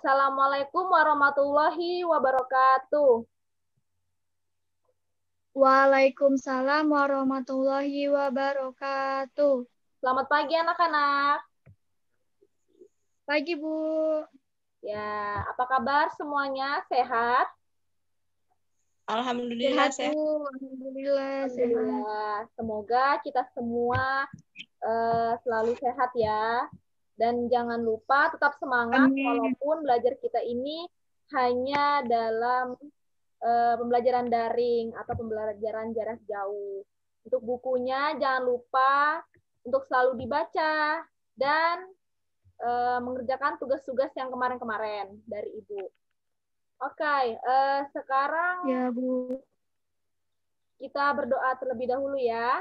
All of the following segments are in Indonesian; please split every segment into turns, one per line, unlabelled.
Wassalamualaikum warahmatullahi wabarakatuh.
Waalaikumsalam warahmatullahi wabarakatuh.
Selamat pagi anak-anak.
Pagi, Bu.
Ya, apa kabar semuanya? Sehat?
Alhamdulillah
Sehat, Bu. Alhamdulillah, sehat.
Alhamdulillah. Semoga kita semua selalu sehat ya. Dan jangan lupa tetap semangat
Amin.
walaupun belajar kita ini hanya dalam pembelajaran daring atau pembelajaran jarak jauh. Untuk bukunya jangan lupa untuk selalu dibaca dan mengerjakan tugas-tugas yang kemarin-kemarin dari Ibu. Oke, sekarang
Ya, Bu.
kita berdoa terlebih dahulu ya.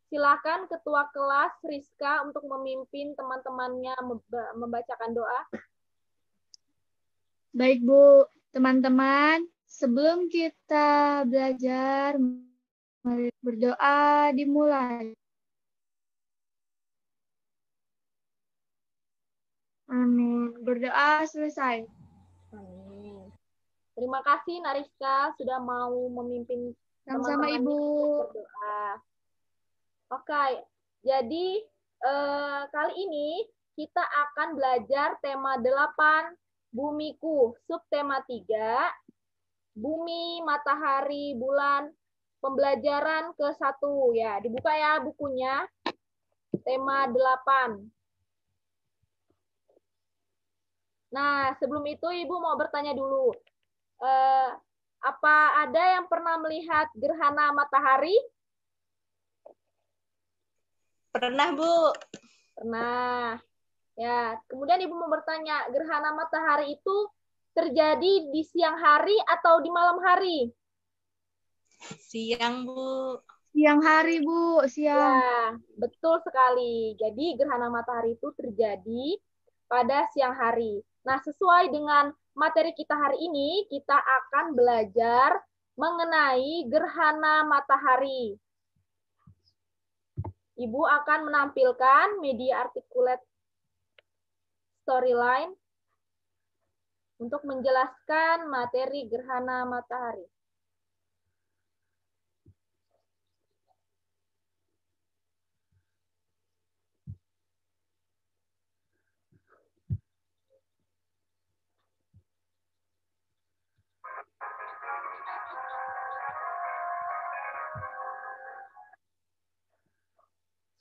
Silakan Ketua Kelas Rizka untuk memimpin teman-temannya membacakan doa.
Baik, Bu. Teman-teman, sebelum kita belajar, mari berdoa dimulai. Amin. Berdoa selesai.
Amin. Terima kasih Nariska sudah mau memimpin
Sama-sama,
teman-temannya
Ibu.
untuk berdoa. Oke, jadi kali ini kita akan belajar tema 8, Bumiku, subtema 3, Bumi, Matahari, Bulan, pembelajaran ke-1 ya. Dibuka ya bukunya, tema 8. Nah, sebelum itu Ibu mau bertanya dulu. Apa ada yang pernah melihat gerhana matahari?
Pernah, Bu.
Pernah. Ya, kemudian Ibu mau bertanya, gerhana matahari itu terjadi di siang hari atau di malam hari?
Siang, Bu.
Siang hari, Bu. Siang.
Ya, betul sekali. Jadi gerhana matahari itu terjadi pada siang hari. Nah, sesuai dengan materi kita hari ini, kita akan belajar mengenai gerhana matahari. Ibu akan menampilkan media articulate storyline untuk menjelaskan materi gerhana matahari.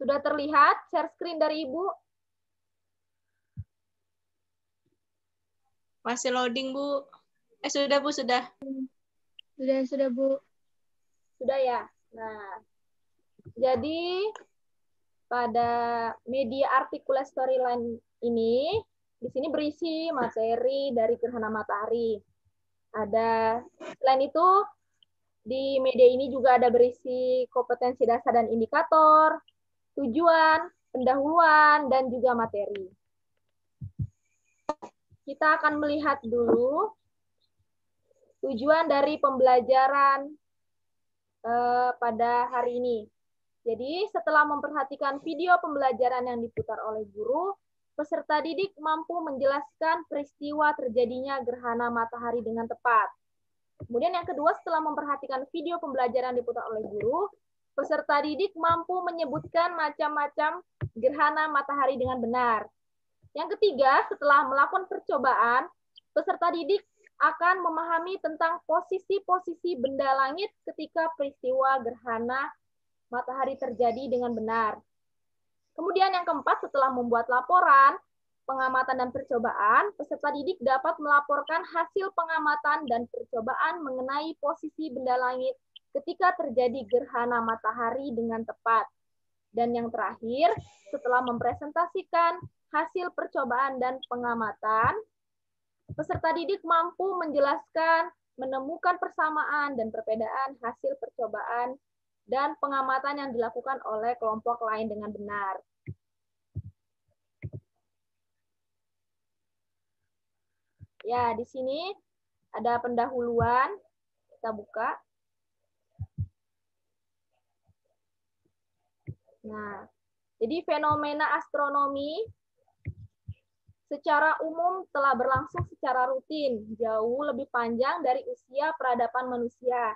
Sudah terlihat share screen dari Ibu?
Masih loading, Bu. Sudah, Bu, sudah.
Sudah, Bu.
Sudah ya? Nah, jadi pada media articulate storyline ini, di sini berisi materi dari gerhana matahari. Ada, selain itu, di media ini juga ada berisi kompetensi dasar dan indikator, tujuan, pendahuluan, dan juga materi. Kita akan melihat dulu tujuan dari pembelajaran pada hari ini. Jadi, setelah memperhatikan video pembelajaran yang diputar oleh guru, peserta didik mampu menjelaskan peristiwa terjadinya gerhana matahari dengan tepat. Kemudian yang kedua, setelah memperhatikan video pembelajaran diputar oleh guru, peserta didik mampu menyebutkan macam-macam gerhana matahari dengan benar. Yang ketiga, setelah melakukan percobaan, peserta didik akan memahami tentang posisi-posisi benda langit ketika peristiwa gerhana matahari terjadi dengan benar. Kemudian yang keempat, setelah membuat laporan, pengamatan dan percobaan, peserta didik dapat melaporkan hasil pengamatan dan percobaan mengenai posisi benda langit ketika terjadi gerhana matahari dengan tepat. Dan yang terakhir, setelah mempresentasikan hasil percobaan dan pengamatan, peserta didik mampu menjelaskan, menemukan persamaan dan perbedaan hasil percobaan dan pengamatan yang dilakukan oleh kelompok lain dengan benar. Ya, di sini ada pendahuluan. Kita buka. Nah, jadi fenomena astronomi secara umum telah berlangsung secara rutin, jauh lebih panjang dari usia peradaban manusia,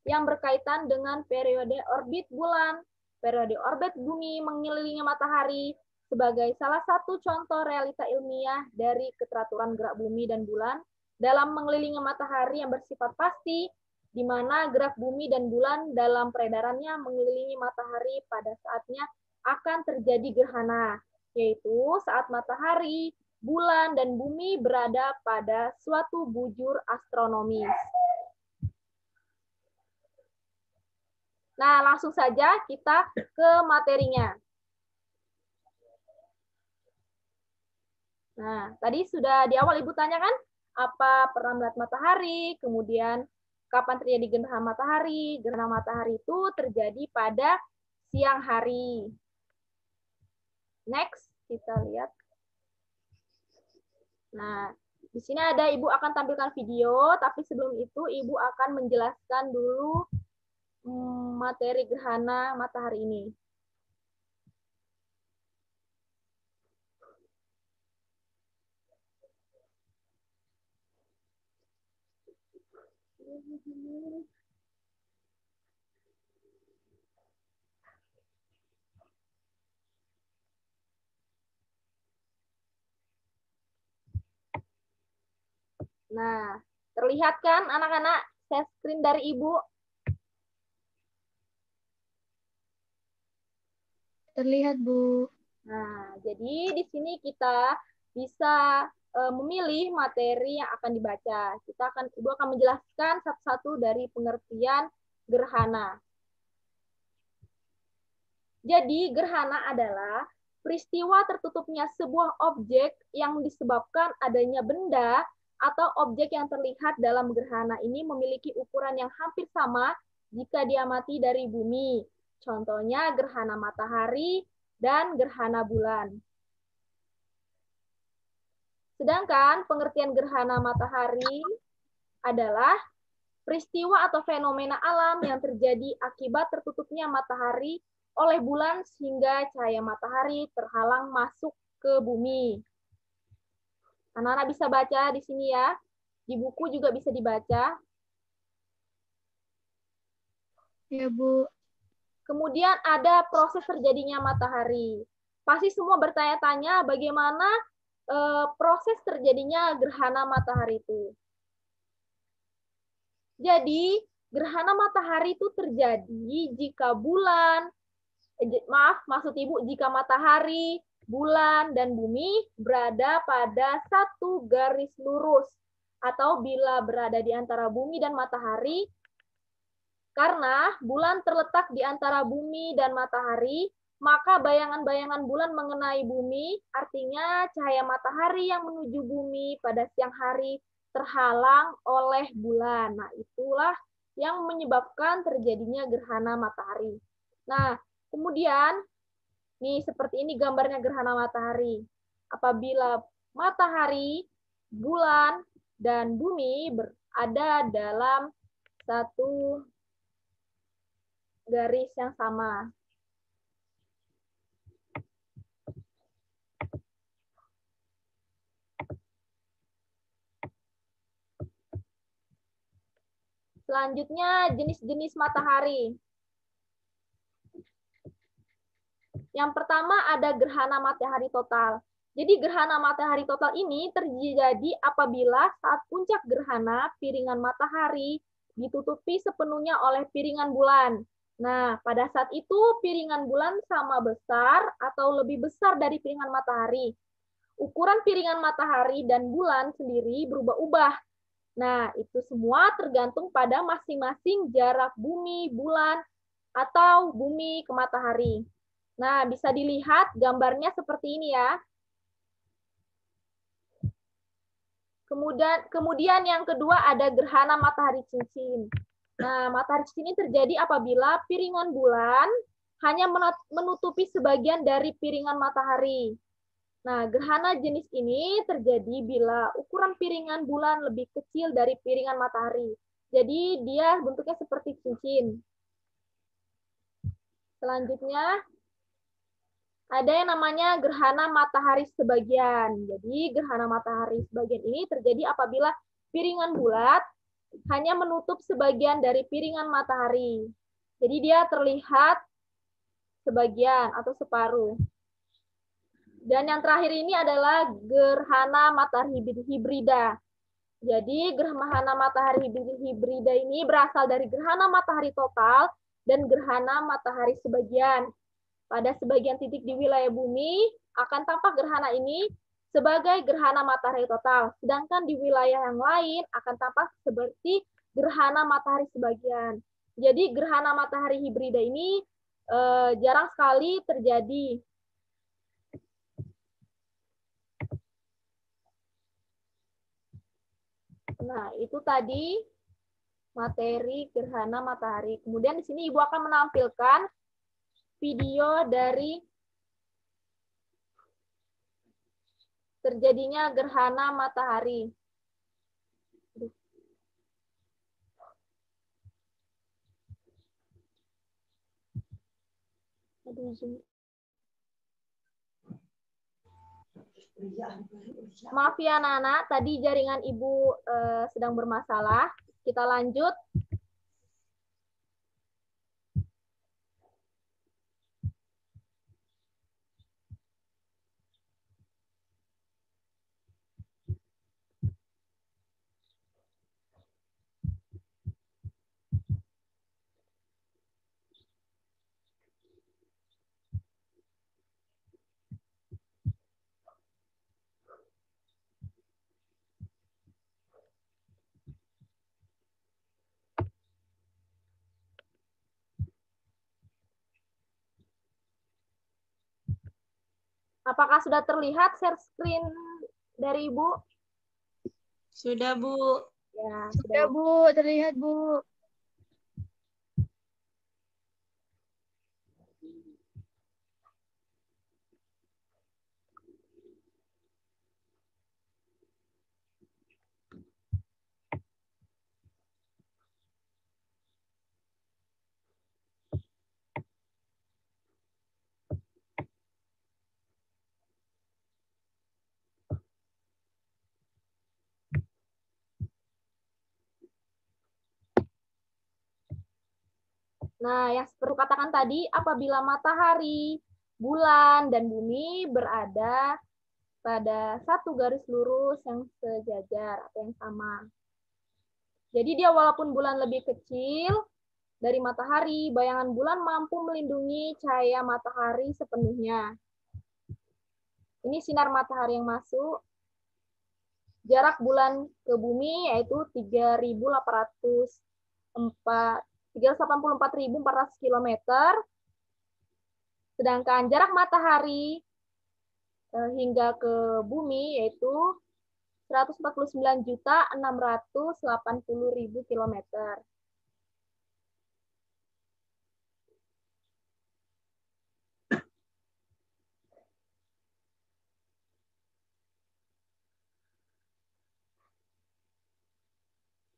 yang berkaitan dengan periode orbit bulan, periode orbit bumi mengelilingi matahari, sebagai salah satu contoh realita ilmiah dari keteraturan gerak bumi dan bulan dalam mengelilingi matahari yang bersifat pasti, di mana gerak bumi dan bulan dalam peredarannya mengelilingi matahari pada saatnya akan terjadi gerhana, yaitu saat matahari, bulan, dan bumi berada pada suatu bujur astronomis. Nah, langsung saja kita ke materinya. Nah, tadi sudah di awal Ibu tanyakan apa pernah melihat matahari, kemudian kapan terjadi gerhana matahari. Gerhana matahari itu terjadi pada siang hari. Next, kita lihat. Nah, di sini ada Ibu akan tampilkan video, tapi sebelum itu Ibu akan menjelaskan dulu materi gerhana matahari ini. Nah, terlihat kan anak-anak share screen dari Ibu?
Terlihat, Bu.
Nah, jadi di sini kita bisa memilih materi yang akan dibaca. Ibu akan menjelaskan satu-satu dari pengertian gerhana. Jadi, gerhana adalah peristiwa tertutupnya sebuah objek yang disebabkan adanya benda atau objek yang terlihat dalam gerhana ini memiliki ukuran yang hampir sama jika diamati dari bumi. Contohnya gerhana matahari dan gerhana bulan. Sedangkan pengertian gerhana matahari adalah peristiwa atau fenomena alam yang terjadi akibat tertutupnya matahari oleh bulan sehingga cahaya matahari terhalang masuk ke bumi. Anak-anak bisa baca di sini ya. Di buku juga bisa dibaca.
Ya, Bu.
Kemudian ada proses terjadinya matahari. Pasti semua bertanya-tanya bagaimana proses terjadinya gerhana matahari itu. Jadi, gerhana matahari itu terjadi jika maksud Ibu, jika matahari, bulan, dan bumi berada pada satu garis lurus, atau bila berada di antara bumi dan matahari, karena bulan terletak di antara bumi dan matahari, maka bayangan-bayangan bulan mengenai bumi, artinya cahaya matahari yang menuju bumi pada siang hari terhalang oleh bulan. Nah, itulah yang menyebabkan terjadinya gerhana matahari. Nah, kemudian, nih seperti ini gambarnya gerhana matahari. Apabila matahari, bulan, dan bumi berada dalam satu garis yang sama. Selanjutnya, jenis-jenis matahari. Yang pertama ada gerhana matahari total. Jadi gerhana matahari total ini terjadi apabila saat puncak gerhana piringan matahari ditutupi sepenuhnya oleh piringan bulan. Nah, pada saat itu piringan bulan sama besar atau lebih besar dari piringan matahari. Ukuran piringan matahari dan bulan sendiri berubah-ubah. Nah, itu semua tergantung pada masing-masing jarak bumi, bulan, atau bumi ke matahari. Nah, bisa dilihat gambarnya seperti ini ya. Kemudian yang kedua ada gerhana matahari cincin. Nah, matahari cincin ini terjadi apabila piringan bulan hanya menutupi sebagian dari piringan matahari. Nah, gerhana jenis ini terjadi bila ukuran piringan bulan lebih kecil dari piringan matahari. Jadi dia bentuknya seperti cincin. Selanjutnya, ada yang namanya gerhana matahari sebagian. Jadi gerhana matahari sebagian ini terjadi apabila piringan bulat hanya menutup sebagian dari piringan matahari. Jadi dia terlihat sebagian atau separuh. Dan yang terakhir ini adalah gerhana matahari hibrida. Jadi gerhana matahari hibrida ini berasal dari gerhana matahari total dan gerhana matahari sebagian. Pada sebagian titik di wilayah bumi akan tampak gerhana ini sebagai gerhana matahari total. Sedangkan di wilayah yang lain akan tampak seperti gerhana matahari sebagian. Jadi gerhana matahari hibrida ini jarang sekali terjadi. Nah, itu tadi materi gerhana matahari. Kemudian di sini Ibu akan menampilkan video dari terjadinya gerhana matahari. Maaf ya Nana, tadi jaringan Ibu sedang bermasalah. Kita lanjut. Apakah sudah terlihat share screen dari Ibu?
Sudah, Bu.
Ya,
Sudah, Bu. Terlihat, Bu.
Nah, yang seperti katakan tadi, apabila matahari, bulan, dan bumi berada pada satu garis lurus yang sejajar atau yang sama. Jadi dia walaupun bulan lebih kecil dari matahari, bayangan bulan mampu melindungi cahaya matahari sepenuhnya. Ini sinar matahari yang masuk. Jarak bulan ke bumi yaitu 384.400 km. Sedangkan jarak matahari hingga ke bumi yaitu 149.680.000 km.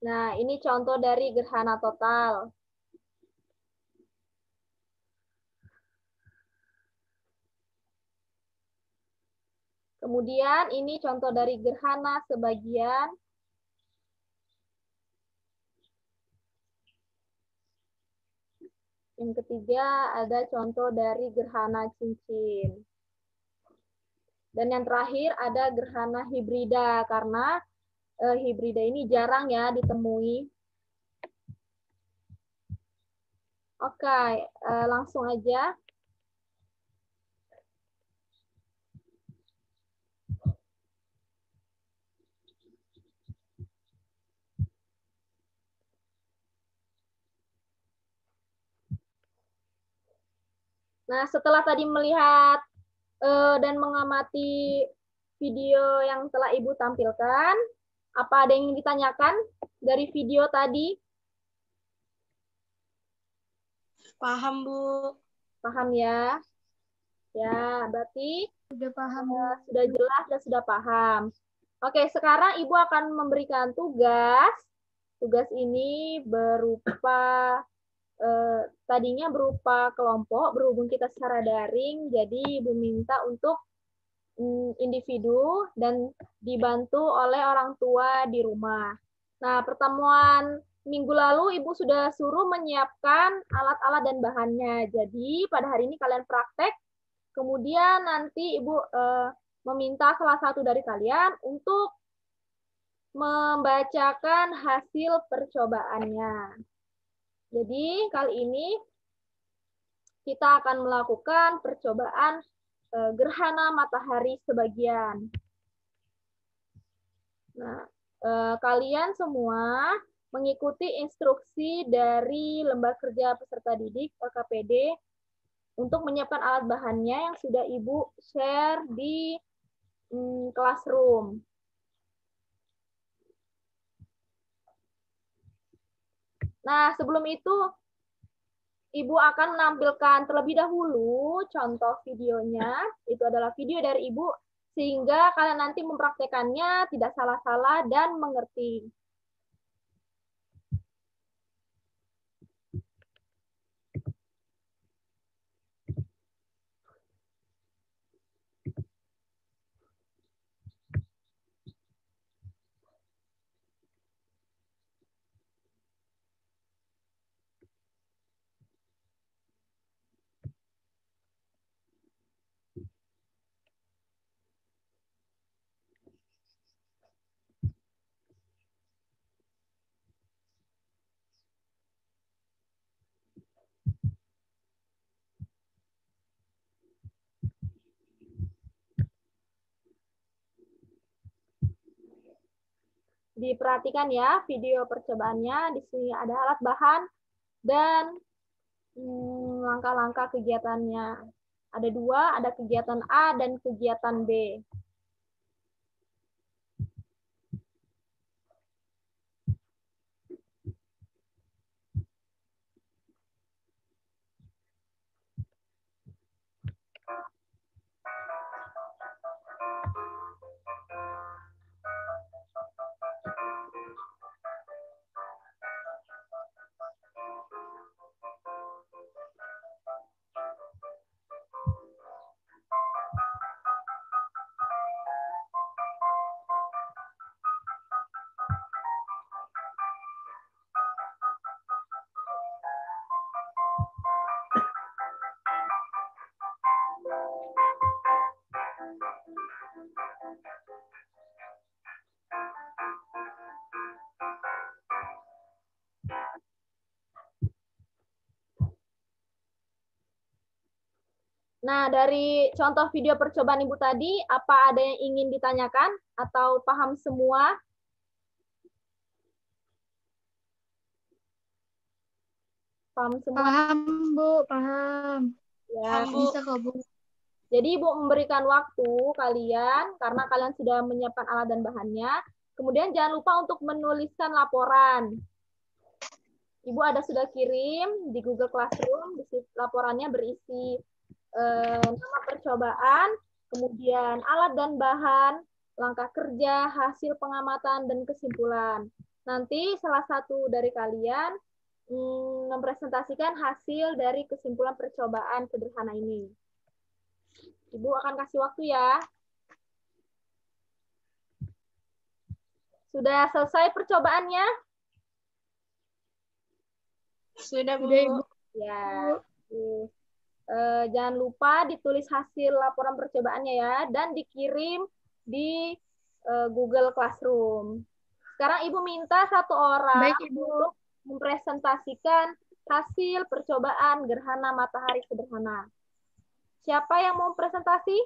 Nah, ini contoh dari gerhana total. Kemudian ini contoh dari gerhana sebagian. Yang ketiga ada contoh dari gerhana cincin. Dan yang terakhir ada gerhana hibrida, karena hibrida ini jarang ya ditemui. Oke, langsung aja. Nah, setelah tadi melihat dan mengamati video yang telah Ibu tampilkan, apa ada yang ingin ditanyakan dari video tadi?
Paham, Bu.
Paham ya? Ya, berarti
Sudah paham, Bu.
sudah jelas dan sudah paham. Oke, sekarang Ibu akan memberikan tugas. Tugas ini berupa tadinya berupa kelompok, berhubung kita secara daring, jadi Ibu minta untuk individu dan dibantu oleh orang tua di rumah. Nah, pertemuan minggu lalu Ibu sudah suruh menyiapkan alat-alat dan bahannya. Jadi, pada hari ini kalian praktek, kemudian nanti Ibu meminta salah satu dari kalian untuk membacakan hasil percobaannya. Jadi, kali ini kita akan melakukan percobaan gerhana matahari sebagian. Nah, kalian semua mengikuti instruksi dari Lembar Kerja Peserta Didik LKPD untuk menyiapkan alat bahannya yang sudah Ibu share di classroom. Nah, sebelum itu Ibu akan menampilkan terlebih dahulu contoh videonya. Itu adalah video dari Ibu, sehingga kalian nanti mempraktekannya tidak salah-salah dan mengerti. Diperhatikan ya video percobaannya. Di sini ada alat bahan dan langkah-langkah kegiatannya. Ada dua, ada kegiatan A dan kegiatan B. Nah, dari contoh video percobaan Ibu tadi, apa ada yang ingin ditanyakan atau paham semua? Paham semua?
Paham, Bu. Paham.
Ya.
Paham, Bu.
Bisa kok, Bu.
Jadi Ibu memberikan waktu kalian, karena kalian sudah menyiapkan alat dan bahannya. Kemudian jangan lupa untuk menuliskan laporan. Ibu ada sudah kirim di Google Classroom, laporannya berisi nama percobaan, kemudian alat dan bahan, langkah kerja, hasil pengamatan, dan kesimpulan. Nanti salah satu dari kalian mempresentasikan hasil dari kesimpulan percobaan sederhana ini. Ibu akan kasih waktu ya. Sudah selesai percobaannya?
Sudah, Bu.
Sudah, Ibu.
Ya. Jangan lupa ditulis hasil laporan percobaannya ya, dan dikirim di Google Classroom. Sekarang Ibu minta satu orang
Baik, Ibu.
untuk mempresentasikan hasil percobaan gerhana matahari sederhana. Siapa yang mau presentasi?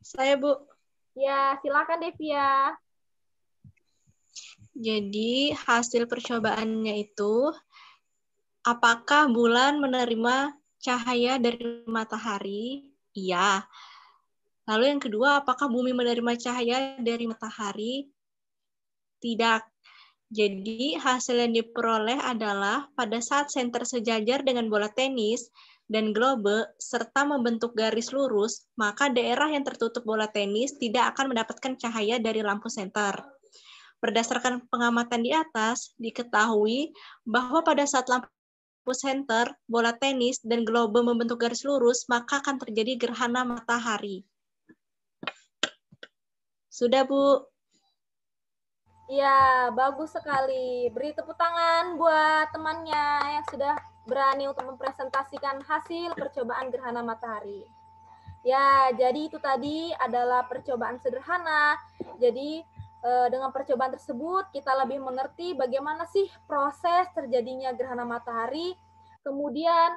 Saya, Bu.
Ya, silakan Devia.
Jadi, hasil percobaannya itu, apakah bulan menerima cahaya dari matahari? Iya. Lalu yang kedua, apakah bumi menerima cahaya dari matahari? Tidak. Jadi, hasil yang diperoleh adalah pada saat senter sejajar dengan bola tenis dan globe serta membentuk garis lurus, maka daerah yang tertutup bola tenis tidak akan mendapatkan cahaya dari lampu senter. Berdasarkan pengamatan di atas, diketahui bahwa pada saat lampu senter, bola tenis, dan globe membentuk garis lurus, maka akan terjadi gerhana matahari. Sudah, Bu?
Ya, bagus sekali. Beri tepuk tangan buat temannya yang sudah berani untuk mempresentasikan hasil percobaan gerhana matahari. Ya, jadi itu tadi adalah percobaan sederhana. Jadi, dengan percobaan tersebut, kita lebih mengerti bagaimana sih proses terjadinya gerhana matahari, kemudian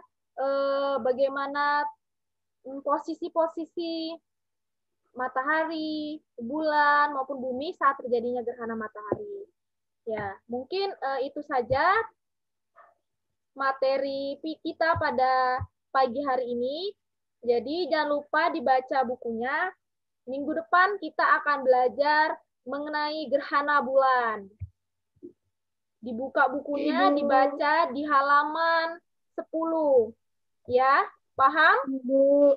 bagaimana posisi-posisi matahari, bulan, maupun bumi saat terjadinya gerhana matahari. Ya, mungkin itu saja materi kita pada pagi hari ini. Jadi jangan lupa dibaca bukunya. Minggu depan kita akan belajar mengenai gerhana bulan. Dibuka bukunya, dibaca di halaman 10. Ya, paham?
Bu.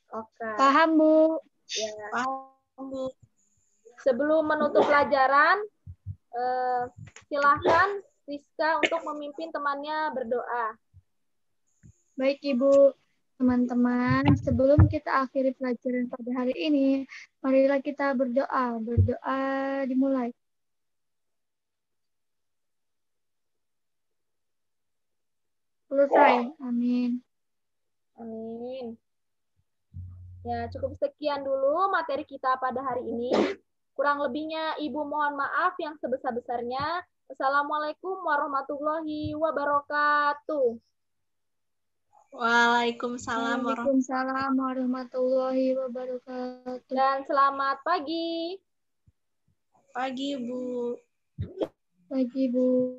Oke.
Paham, Bu.
Ya.
Paham, Bu.
Sebelum menutup pelajaran, silahkan Rizka untuk memimpin temannya berdoa.
Baik, Ibu. Teman-teman, sebelum kita akhiri pelajaran pada hari ini, marilah kita berdoa. Berdoa dimulai. Selesai. Amin.
Amin. Ya, cukup sekian dulu materi kita pada hari ini. Kurang lebihnya Ibu mohon maaf yang sebesar-besarnya. Assalamualaikum warahmatullahi wabarakatuh.
Waalaikumsalam
Waalaikumsalam warahmatullahi wabarakatuh.
Dan selamat pagi.
Pagi, Bu.
Pagi, Bu.